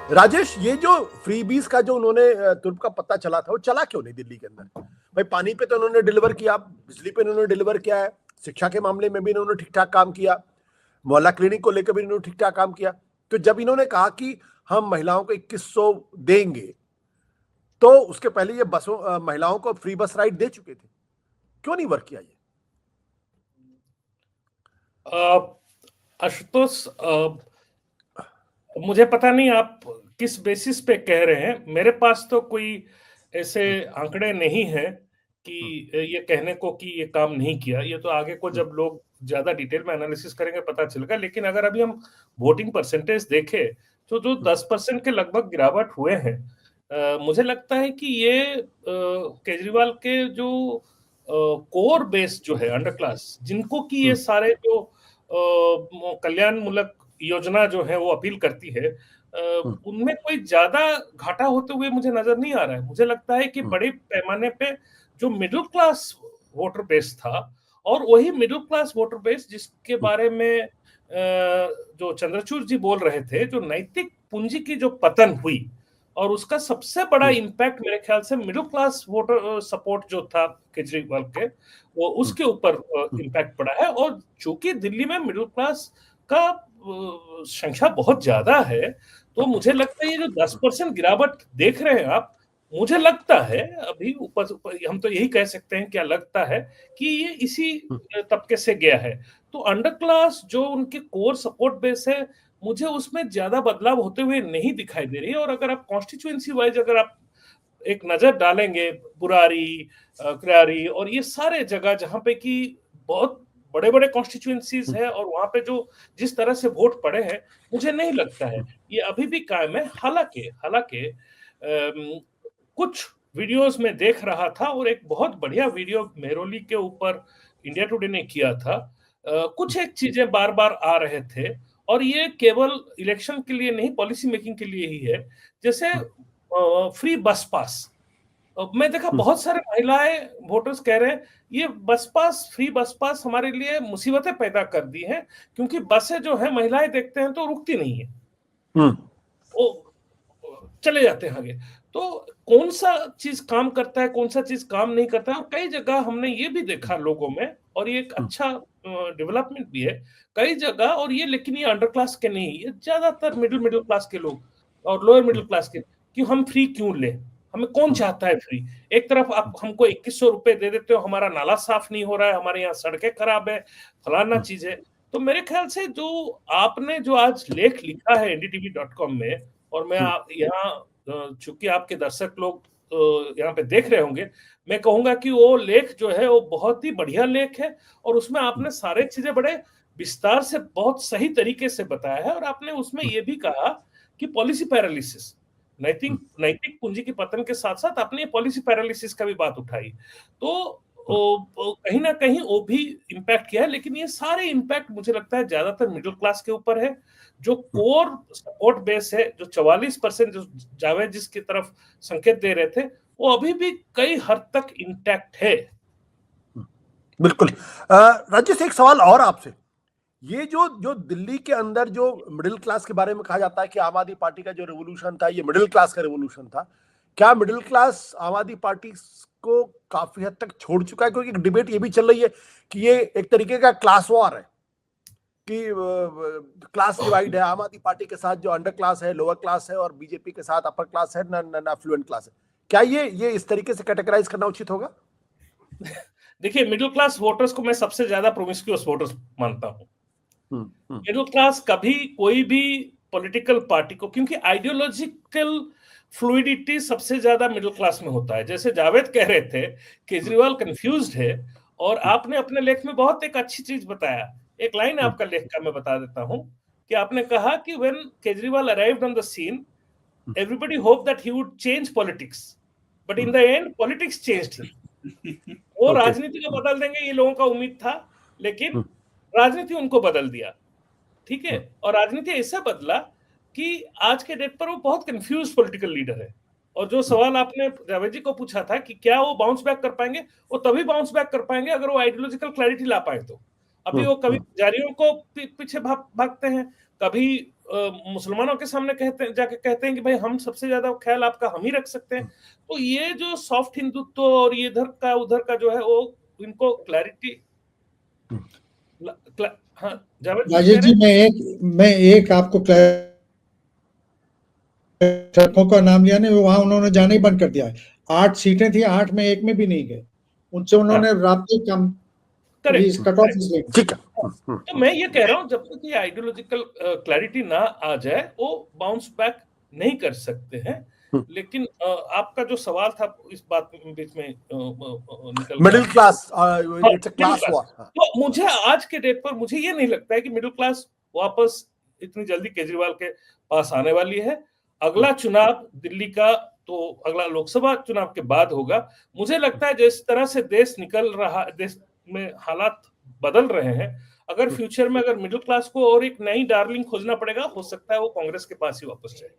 राजेश, ये जो फ्रीबीज का जो उन्होंने तुर्क का पता चला था, वो चला क्यों नहीं दिल्ली के अंदर? भाई, पानी पे तो उन्होंने डिलीवर किया, बिजली पे उन्होंने डिलीवर किया है, शिक्षा के मामले में भी इन्होंने ठीक ठाक काम किया, मोहल्ला क्लिनिक को लेकर भी इन्होंने ठीक ठाक काम किया। तो जब इन्होंने कहा कि हम महिलाओं को 2100 देंगे, तो उसके पहले ये बसों महिलाओं को फ्री बस राइड दे चुके थे। क्यों नहीं वर्क किया ये? आशुतोष, मुझे पता नहीं आप किस बेसिस पे कह रहे हैं। मेरे पास तो कोई ऐसे आंकड़े नहीं है कि ये कहने को कि ये काम नहीं किया। ये तो आगे को जब लोग ज्यादा डिटेल में एनालिसिस करेंगे पता चलेगा। लेकिन अगर अभी हम वोटिंग परसेंटेज देखें तो जो 10% के लगभग गिरावट हुए हैं, मुझे लगता है कि ये केजरीवाल के जो कोर बेस जो है अंडर क्लास, जिनको कि ये सारे जो कल्याण मूलक योजना जो है वो अपील करती है, उनमें कोई ज्यादा घाटा होते हुए मुझे नजर नहीं आ रहा है। मुझे लगता है कि बड़े पैमाने पे जो मिडिल क्लास वोटर बेस था, और वही मिडिल क्लास वोटर बेस जिसके बारे में जो चंद्रचूड़ जी बोल रहे थे, जो नैतिक पूंजी की जो पतन हुई, और उसका सबसे बड़ा इम्पैक्ट मेरे ख्याल से मिडिल क्लास वोटर सपोर्ट जो था केजरीवाल के, वो उसके ऊपर इम्पैक्ट पड़ा है। और चूंकि दिल्ली में मिडिल क्लास का संख्या बहुत ज्यादा है, तो मुझे लगता है ये जो 10% गिरावट देख रहे हैं आप, मुझे लगता है अभी ऊपर हम तो यही कह सकते हैं, क्या लगता है कि ये इसी तबके से गया है। तो अंडर क्लास जो उनके कोर सपोर्ट बेस है, मुझे उसमें ज्यादा बदलाव होते हुए नहीं दिखाई दे रही है। और अगर आप कॉन्स्टिट्यूएंसी वाइज अगर आप एक नजर डालेंगे, बुरारी, क्रारी और ये सारे जगह जहां पे कि बहुत बड़े बड़े कॉन्स्टिट्यूएंसीज है, और वहां पे जो जिस तरह से वोट पड़े हैं, मुझे नहीं लगता है ये अभी भी कायम है। हालांकि हालांकि कुछ वीडियोस में देख रहा था, और एक बहुत बढ़िया वीडियो मेहरौली के ऊपर इंडिया टुडे ने किया था। कुछ एक चीजें बार बार आ रहे थे, और ये केवल इलेक्शन के लिए नहीं, पॉलिसी मेकिंग के लिए ही है। जैसे फ्री बस पास, मैं देखा बहुत सारे महिलाएं वोटर्स कह रहे हैं ये बस पास, फ्री बस पास हमारे लिए मुसीबतें पैदा कर दी हैं, क्योंकि बसें जो है महिलाएं देखते हैं तो रुकती नहीं है, वो चले जाते हैं आगे। तो कौन सा चीज काम करता है, कौन सा चीज काम नहीं करता है, और कई जगह हमने ये भी देखा लोगों में, और ये एक अच्छा डेवलपमेंट भी है कई जगह। और ये, लेकिन ये अंडर क्लास के नहीं, ये ज्यादातर मिडिल मिडिल क्लास के लोग और लोअर मिडिल क्लास के, कि हम फ्री क्यों ले, हमें कौन चाहता है फ्री। एक तरफ आप हमको 2100 रुपए दे देते हो, हमारा नाला साफ नहीं हो रहा है, हमारे यहाँ सड़कें खराब है, फलाना चीज है। तो मेरे ख्याल से जो आपने जो आज लेख लिखा है ndtv.com में, और मैं यहाँ चूंकि आपके दर्शक लोग यहाँ पे देख रहे होंगे, मैं कहूंगा कि वो लेख जो है वो बहुत ही बढ़िया लेख है, और उसमें आपने सारे चीजें बड़े विस्तार से बहुत सही तरीके से बताया है। और आपने उसमें ये भी कहा कि पॉलिसी पैरालिसिस, नैतिक नैतिक पूंजी की पतन के साथ साथ आपने पॉलिसी पैरालिसिस का भी बात उठाई। तो कहीं ना कहीं वो भी इम्पैक्ट किया है, लेकिन ये सारे इम्पैक्ट मुझे लगता है ज्यादातर मिडिल क्लास के ऊपर है। जो कोर सपोर्ट बेस है, जो 44% जो जावेद जिसकी तरफ संकेत दे रहे थे, वो अभी भी कई हद तक इंटैक्ट है। बिल्कुल। राजेश, एक सवाल और आपसे। ये जो जो दिल्ली के अंदर जो मिडिल क्लास के बारे में कहा जाता है कि आम आदमी पार्टी का जो रेवोल्यूशन था, ये मिडिल क्लास का रेवोल्यूशन था, क्या मिडिल क्लास आम आदमी पार्टी को काफी हद तक छोड़ चुका है? क्योंकि डिबेट ये भी चल रही है कि ये एक तरीके का क्लास वॉर है, कि क्लास डिवाइड है आम आदमी पार्टी के साथ, जो अंडर क्लास है, लोअर क्लास है, और बीजेपी के साथ अपर क्लास है, ना फ्लुएंट क्लास है। क्या ये इस तरीके से कैटेगराइज करना उचित होगा? देखिए, मिडिल क्लास वोटर्स को मैं सबसे ज्यादा प्रोमिस्क्यूअस वोटर्स मानता हूं। मिडिल क्लास कभी कोई भी पॉलिटिकल पार्टी को, क्योंकि आइडियोलॉजिकल फ्लूइडिटी सबसे ज्यादा मिडिल क्लास में होता है। जैसे जावेद कह रहे थे केजरीवाल कंफ्यूज्ड है, और आपने अपने लेख में बहुत एक अच्छी चीज बताया। एक लाइन आपका लेख का मैं बता देता हूं, कि आपने कहा कि when Kejriwal arrived on the scene, everybody hope that he would change politics, but in the end politics changed him. वो राजनीति को बदल देंगे ये लोगों का उम्मीद था, लेकिन राजनीति उनको बदल दिया। ठीक है, और राजनीति ऐसा बदला कि आज के डेट पर वो बहुत कंफ्यूज पॉलिटिकल लीडर है। और जो सवाल आपने जावेद जी को पूछा था कि क्या वो बाउंस बैक कर पाएंगे, वो तभी बाउंस बैक कर पाएंगे अगर वो आइडियोलॉजिकल क्लैरिटी ला पाए। तो अभी वो कभी जारियों को पीछे भागते हैं, कभी मुसलमानों के सामने जाके कहते हैं कि भाई हम सबसे ज्यादा ख्याल आपका हम ही रख सकते हैं। तो ये जो सॉफ्ट हिंदुत्व और ये इधर का उधर का जो है वो इनको क्लैरिटी। हाँ जावेद कुछ राजेश कह जी, रहे हैं? मैं एक आपको ट्रकों का नाम लिया नहीं, वहां उन्होंने जाना ही बंद कर दिया है। 8 सीटें थी, 8 में एक में भी नहीं गए, उनसे उन्होंने राब्ते कम कट ऑफ। ठीक है। तो मैं ये कह रहा हूं जब तक ये आइडियोलॉजिकल क्लैरिटी ना आ जाए वो बाउंस बैक नहीं कर सकते हैं। लेकिन आपका जो सवाल था इस बात बीच में निकल middle class, it's a middle class class. War. तो मुझे आज के डेट पर मुझे ये नहीं लगता है कि मिडिल क्लास वापस इतनी जल्दी केजरीवाल के पास आने वाली है। अगला चुनाव दिल्ली का तो अगला लोकसभा चुनाव के बाद होगा। मुझे लगता है जिस तरह से देश निकल रहा, देश में हालात बदल रहे हैं, अगर फ्यूचर में अगर मिडिल क्लास को और एक नई डार्लिंग खोजना पड़ेगा, हो सकता है वो कांग्रेस के पास ही वापस जाए।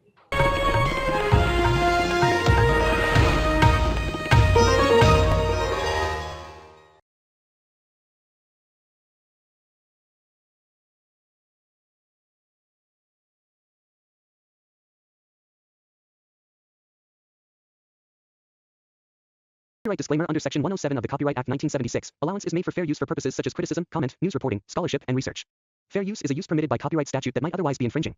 Copyright disclaimer under Section 107 of the Copyright Act 1976. Allowance is made for fair use for purposes such as criticism, comment, news reporting, scholarship, and research. Fair use is a use permitted by copyright statute that might otherwise be infringing.